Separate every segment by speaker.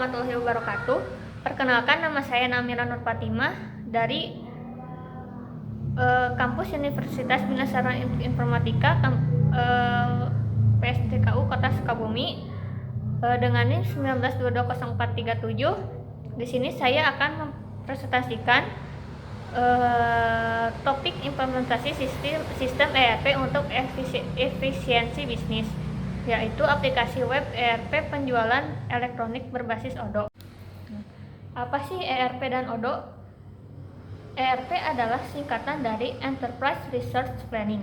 Speaker 1: Warahmatullahi wabarakatuh. Perkenalkan, nama saya Namira Nur Fatimah dari kampus Universitas Bina Sarana Informatika PSTKU Kota Sukabumi dengan NIM 19220437. Di sini saya akan mempresentasikan topik implementasi sistem ERP untuk efisiensi bisnis, yaitu aplikasi web ERP penjualan elektronik berbasis ODO. Apa sih ERP dan ODO? ERP adalah singkatan dari Enterprise Resource Planning.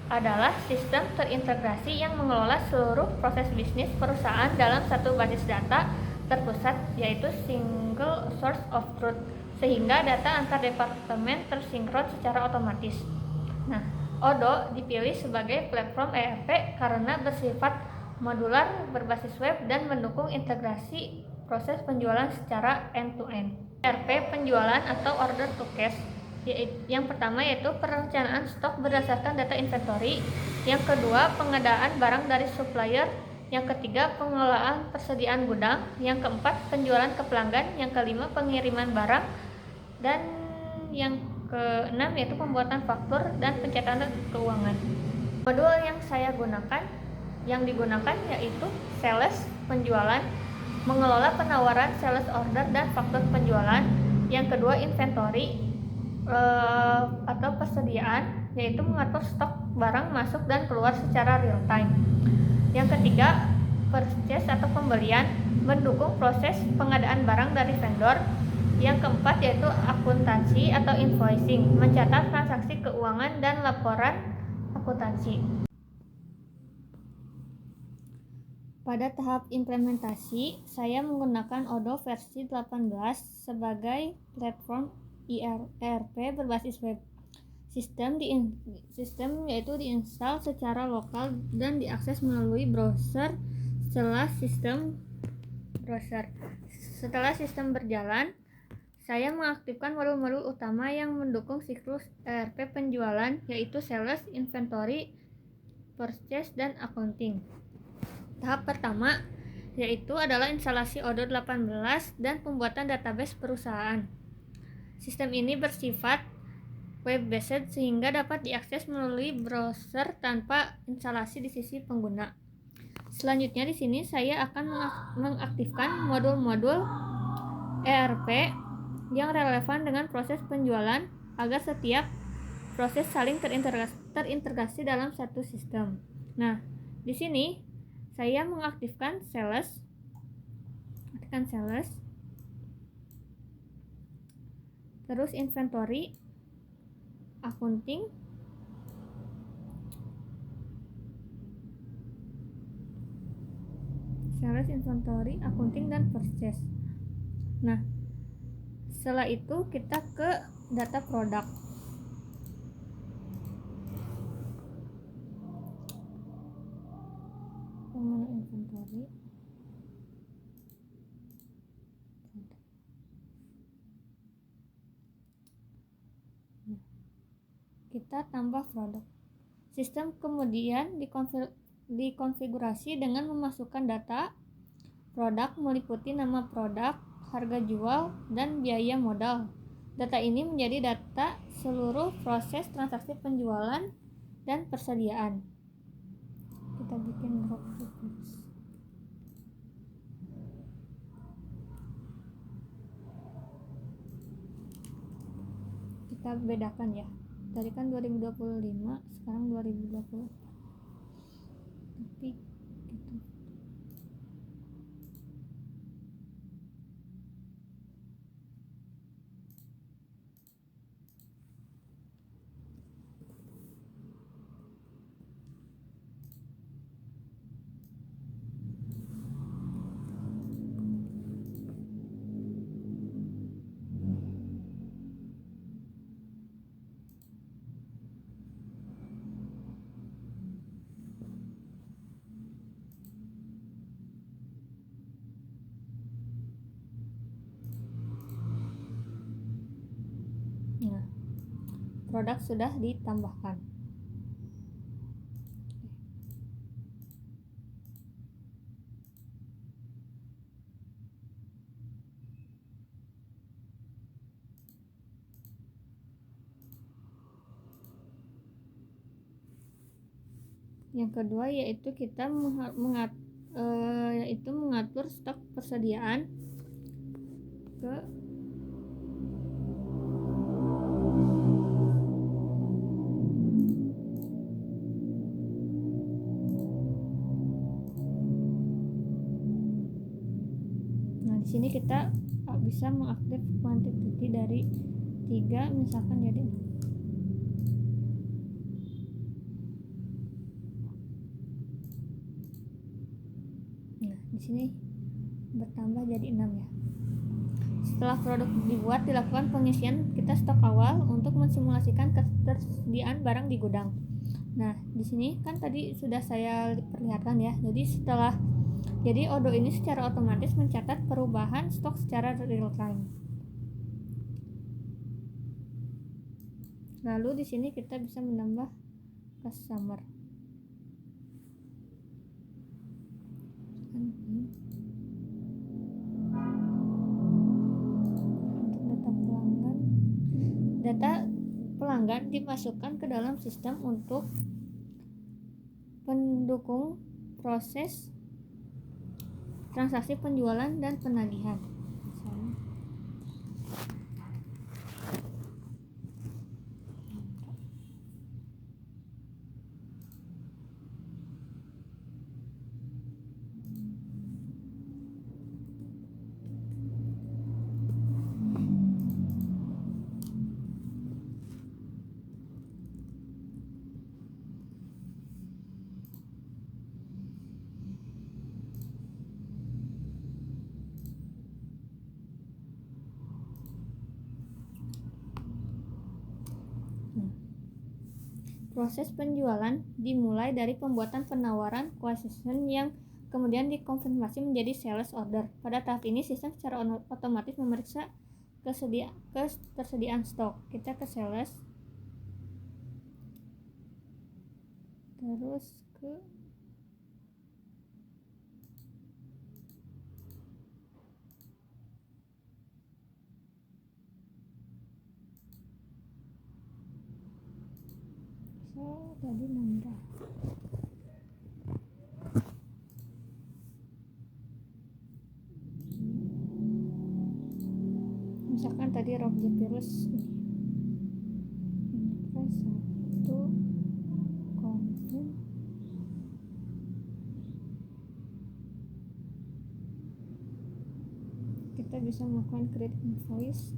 Speaker 1: Adalah sistem terintegrasi yang mengelola seluruh proses bisnis perusahaan dalam satu basis data terpusat, yaitu Single Source of Truth, sehingga data antar departemen tersinkron secara otomatis. Nah, ODO dipilih sebagai platform ERP karena bersifat modular, berbasis web, dan mendukung integrasi proses penjualan secara end-to-end. ERP penjualan atau order to cash. Yang pertama yaitu perencanaan stok berdasarkan data inventory. Yang kedua, pengadaan barang dari supplier. Yang ketiga, pengelolaan persediaan gudang. Yang keempat, penjualan ke pelanggan. Yang kelima, pengiriman barang. Dan yang keenam yaitu pembuatan faktur dan pencatatan keuangan. Modul yang digunakan yaitu sales penjualan, mengelola penawaran sales order dan faktur penjualan. Yang kedua, inventory atau persediaan, yaitu mengatur stok barang masuk dan keluar secara real time. Yang ketiga, purchase atau pembelian, mendukung proses pengadaan barang dari vendor. Yang keempat yaitu akuntansi atau invoicing, mencatat transaksi keuangan dan laporan akuntansi. Pada tahap implementasi, saya menggunakan ODO versi 18 sebagai platform ERP berbasis web. Sistem yaitu diinstal secara lokal dan diakses melalui browser. Setelah sistem berjalan, saya mengaktifkan modul-modul utama yang mendukung siklus ERP penjualan, yaitu sales, inventory, purchase, dan accounting. Tahap pertama yaitu adalah instalasi ODO 18 dan pembuatan database perusahaan. Sistem ini bersifat web-based sehingga dapat diakses melalui browser tanpa instalasi di sisi pengguna. Selanjutnya di sini saya akan mengaktifkan modul-modul ERP yang relevan dengan proses penjualan agar setiap proses saling terintegrasi dalam satu sistem. Nah, di sini saya mengaktifkan sales, terus inventory, accounting, dan purchase. Nah, setelah itu kita ke data produk. Inventory. Kita tambah produk. Sistem kemudian dikonfigurasi dengan memasukkan data produk meliputi nama produk, harga jual, dan biaya modal. Data ini menjadi data seluruh proses transaksi penjualan dan persediaan. Kita bikin drop reports. Kita bedakan ya. Tadi kan 2025, sekarang 2020. Tapi gitu. Nah, produk sudah ditambahkan. Yang kedua yaitu kita mengatur stok persediaan ke Nah, di sini kita bisa mengaktif quantity dari 3 misalkan jadi 6. Nah, di sini bertambah jadi 6 ya. Setelah produk dibuat, dilakukan pengisian kita stok awal untuk mensimulasikan ketersediaan barang di gudang. Nah, di sini kan tadi sudah saya perlihatkan ya. Jadi Odoo ini secara otomatis mencatat perubahan stok secara real time. Lalu di sini kita bisa menambah customer. Data pelanggan dimasukkan ke dalam sistem untuk pendukung proses transaksi penjualan dan penagihan. Proses penjualan dimulai dari pembuatan penawaran quotation yang kemudian dikonfirmasi menjadi sales order. Pada tahap ini sistem secara otomatis memeriksa ketersediaan stok. Kita ke sales, terus ke tadi nambah. Misalkan tadi objek virus satu konfirm kita bisa melakukan create invoice.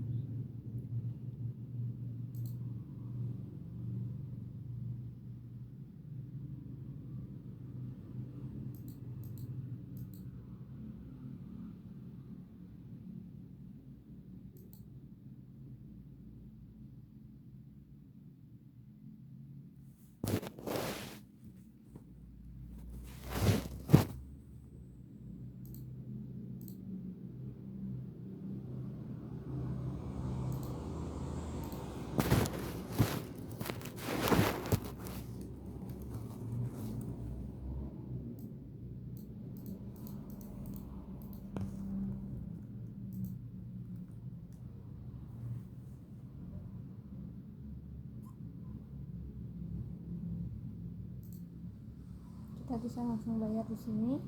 Speaker 1: Kita bisa langsung bayar di sini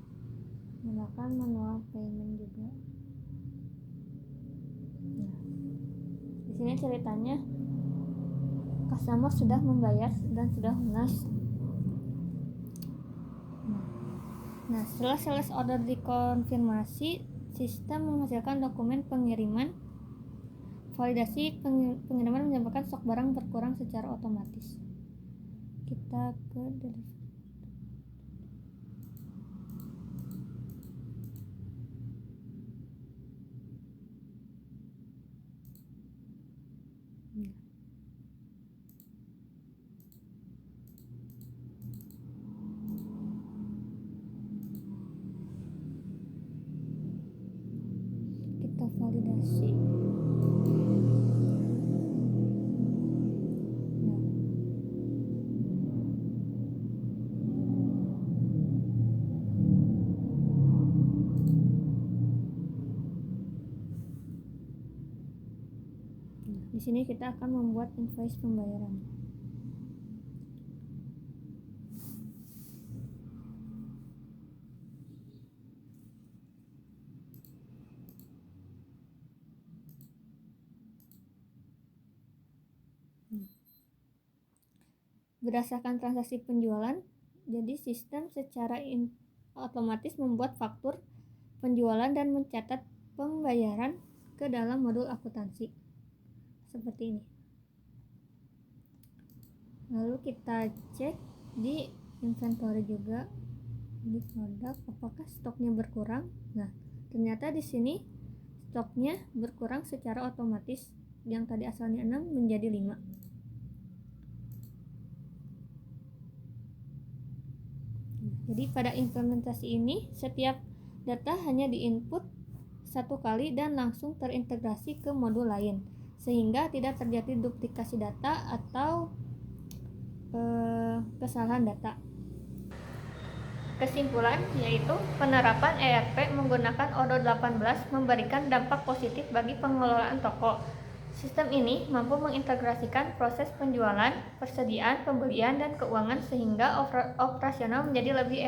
Speaker 1: menggunakan manual payment juga. Nah, di sini ceritanya customer sudah membayar dan sudah lunas. Nah, setelah sales order dikonfirmasi, sistem menghasilkan dokumen pengiriman. Validasi pengiriman menyebabkan stok barang berkurang secara otomatis. Kita ke delivery. Kita validasi. Di sini kita akan membuat invoice pembayaran. berdasarkan transaksi penjualan, jadi sistem secara otomatis membuat faktur penjualan dan mencatat pembayaran ke dalam modul akuntansi. Seperti ini. Lalu kita cek di inventory juga, di produk, apakah stoknya berkurang. Nah, ternyata di sini stoknya berkurang secara otomatis, yang tadi asalnya 6 menjadi 5. Jadi pada implementasi ini setiap data hanya diinput satu kali dan langsung terintegrasi ke modul lain, sehingga tidak terjadi duplikasi data atau kesalahan data. Kesimpulan yaitu penerapan ERP menggunakan ODO 18 memberikan dampak positif bagi pengelolaan toko. Sistem ini mampu mengintegrasikan proses penjualan, persediaan, pembelian, dan keuangan sehingga operasional menjadi lebih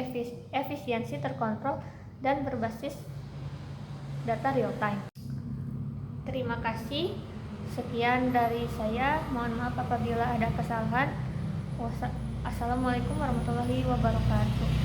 Speaker 1: efisiensi, terkontrol, dan berbasis data real time. Terima kasih. Sekian dari saya. Mohon maaf apabila ada kesalahan. Assalamualaikum warahmatullahi wabarakatuh.